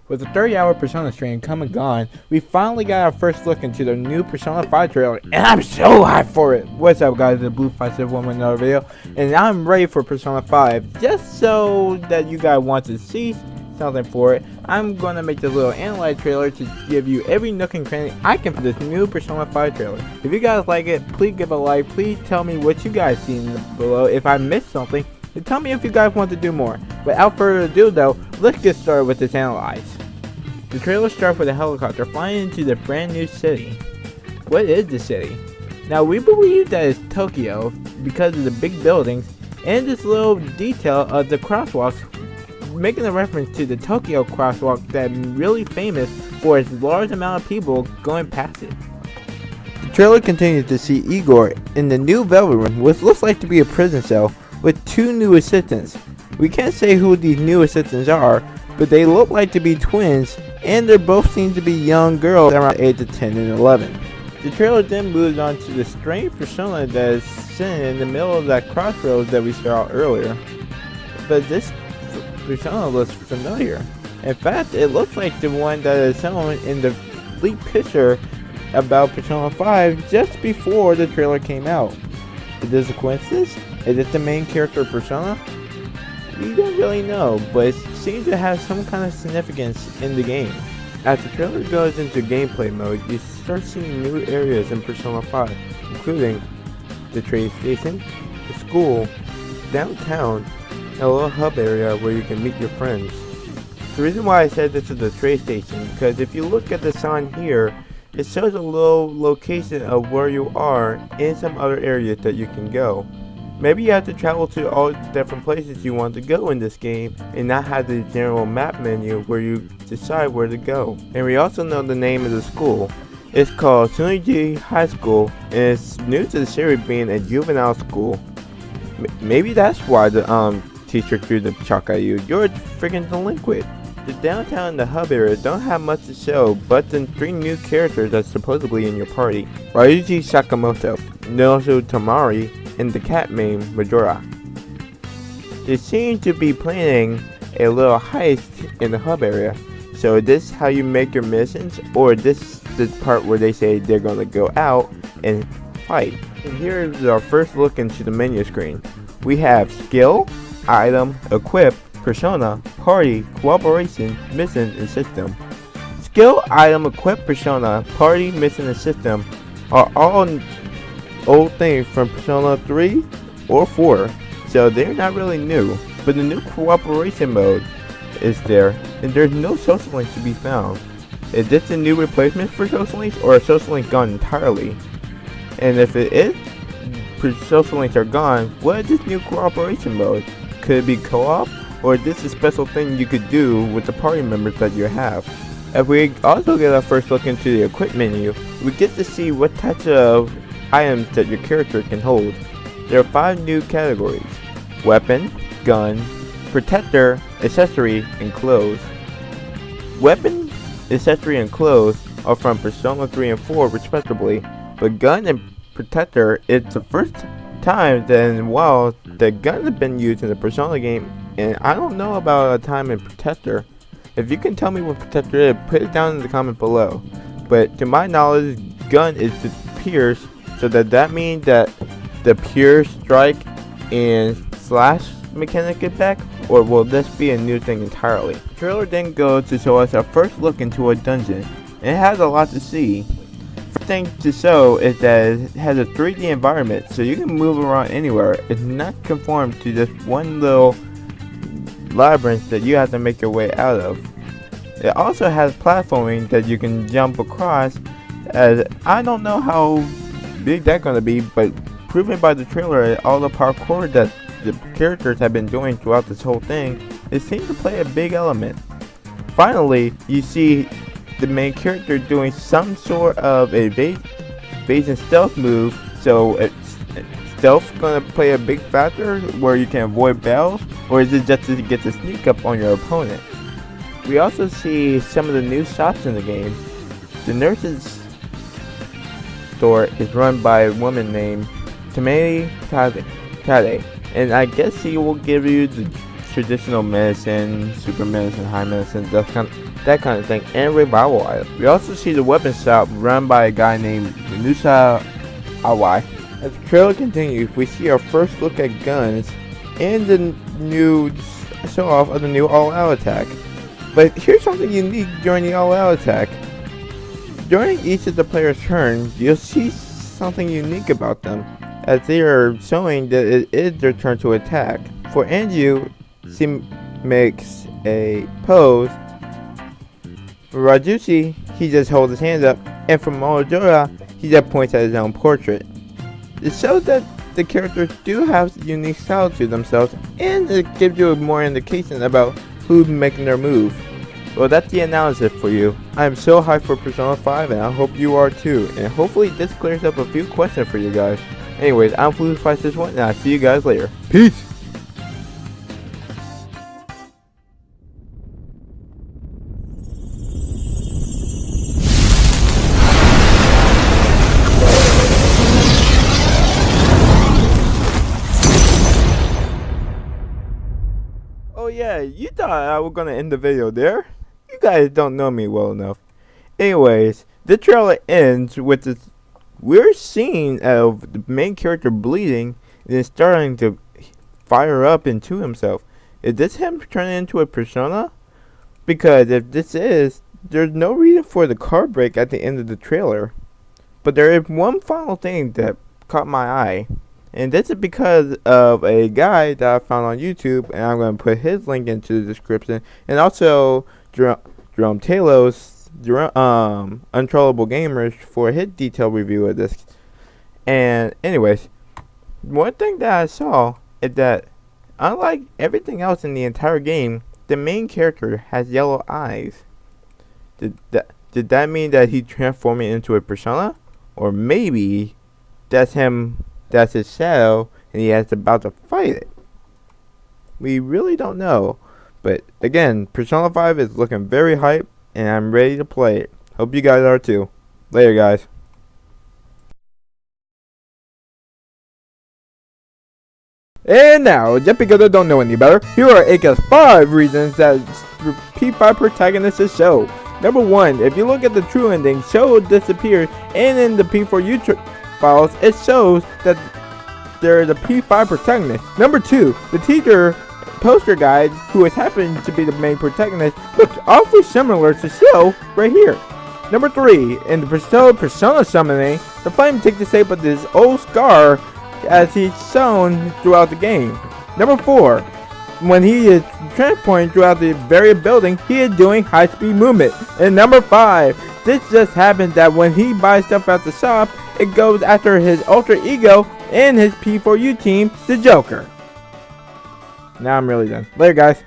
With the 30-hour Persona stream come and gone, we finally got our first look into the new Persona 5 trailer, and I'm so hyped for it! What's up guys, it's Blue 57 with another video, and I'm ready for Persona 5. Just so that you guys want to see something for it, I'm gonna make this little analyze trailer to give you every nook and cranny I can for this new Persona 5 trailer. If you guys like it, please give a like, please tell me what you guys seen below. If I missed something, and tell me if you guys want to do more. Without further ado though, let's get started with this analyze. The trailer starts with a helicopter flying into the brand new city. What is the city? Now we believe that it's Tokyo because of the big buildings and this little detail of the crosswalks, making a reference to the Tokyo crosswalk that's really famous for its large amount of people going past it. The trailer continues to see Igor in the new Velvet Room, which looks like to be a prison cell, with two new assistants. We can't say who these new assistants are, but they look like to be twins, and they both seem to be young girls around the age of 10 and 11. The trailer then moves on to the strange persona that is sitting in the middle of that crossroads that we saw earlier. But this persona looks familiar. In fact, it looks like the one that is shown in the leaked picture about Persona 5 just before the trailer came out. Is this a coincidence? Is it the main character of Persona? We don't really know, but it seems to have some kind of significance in the game. As the trailer goes into gameplay mode, you start seeing new areas in Persona 5, including the train station, the school, downtown, and a little hub area where you can meet your friends. The reason why I said this is the train station, because if you look at the sign here, it shows a little location of where you are in some other areas that you can go. Maybe you have to travel to all different places you want to go in this game and not have the general map menu where you decide where to go. And we also know the name of the school. It's called Tsuniji High School, and it's new to the series being a juvenile school. Maybe that's why the teacher threw the chalk at you. You're a freaking delinquent. The downtown and the hub area don't have much to show, but the three new characters that's supposedly in your party: Ryuji Sakamoto, Nozu Tamari, and the cat named Majora. They seem to be planning a little heist in the hub area. So is this how you make your missions, or is this the part where they say they're going to go out and fight? And here is our first look into the menu screen. We have skill, item, equip, persona, party, cooperation, mission, and system. Skill, item, equip, persona, party, mission, and system are all old things from Persona 3 or 4, so they're not really new. But the new cooperation mode is there, and there's no social links to be found. Is this a new replacement for social links, or are social links gone entirely? And if it is, social links are gone, what is this new cooperation mode? Could it be co-op, or is this a special thing you could do with the party members that you have? If we also get our first look into the equip menu, we get to see what types of items that your character can hold. There are 5 new categories: weapon, gun, protector, accessory, and clothes. Weapon, accessory, and clothes are from Persona 3 and 4 respectively, but gun and protector is the first time that in a while that gun has been used in the Persona game, and I don't know about a time in protector. If you can tell me what protector is, put it down in the comment below. But to my knowledge, gun is the pierce, so that means that the pure strike and slash mechanic is back, or will this be a new thing entirely? The trailer then goes to show us our first look into a dungeon, and it has a lot to see. First thing to show is that it has a 3D environment, so you can move around anywhere. It's not conformed to this one little labyrinth that you have to make your way out of. It also has platforming that you can jump across, as I don't know how big that's gonna be, but proven by the trailer, all the parkour that the characters have been doing throughout this whole thing, it seems to play a big element. Finally, you see the main character doing some sort of evasion stealth move, so stealth gonna play a big factor where you can avoid battles, or is it just to get the sneak up on your opponent? We also see some of the new shops in the game. The nurse's store is run by a woman named Tamei Tade, and I guess she will give you the traditional medicine, super medicine, high medicine, that kind of thing, and revival items. We also see the weapon shop run by a guy named Nusa Awai. As the trailer continues, we see our first look at guns and the new show off of the new all-out attack. But here's something unique during the all-out attack. During each of the players' turns, you'll see something unique about them, as they are showing that it is their turn to attack. For Anju, she makes a pose. For Rajushi, he just holds his hands up, and for Morodora, he just points at his own portrait. It shows that the characters do have unique styles to themselves, and it gives you more indication about who's making their move. Well, that's the analysis for you. I am so hyped for Persona 5, and I hope you are too, and hopefully this clears up a few questions for you guys. Anyways, I'm Bloo Fights This One, and I'll see you guys later. Peace! Oh yeah, you thought I was gonna end the video there? You guys don't know me well enough. Anyways, the trailer ends with this weird scene of the main character bleeding and then starting to fire up into himself. Is this him turning into a persona? Because if this is, there's no reason for the car break at the end of the trailer. But there is one final thing that caught my eye. And this is because of a guy that I found on YouTube, and I'm going to put his link into the description. And also Jerome Taylor's Untrollable Gamers for his detailed review of this. And anyways, one thing that I saw is that unlike everything else in the entire game, the main character has yellow eyes. Did that mean that he transformed into a persona? Or maybe that's him, that's his shadow, and he is about to fight it. We really don't know. But again, Persona 5 is looking very hype, and I'm ready to play it. Hope you guys are too. Later, guys. And now, just because I don't know any better, here are Aka's 5 reasons that P5 protagonist is Sho. Number 1, if you look at the true ending, Sho disappeared, and in the P4U files, it shows that there is a P5 protagonist. Number 2, the teacher poster guide, who has happened to be the main protagonist, looks awfully similar to Sho right here. Number 3, in the Persona summoning, the flame takes the shape of this old scar as he's shown throughout the game. Number 4, when he is transporting throughout the various buildings, he is doing high-speed movement. And number 5, this just happens that when he buys stuff at the shop, it goes after his alter ego and his P4U team, the Joker. Now I'm really done. Later, guys.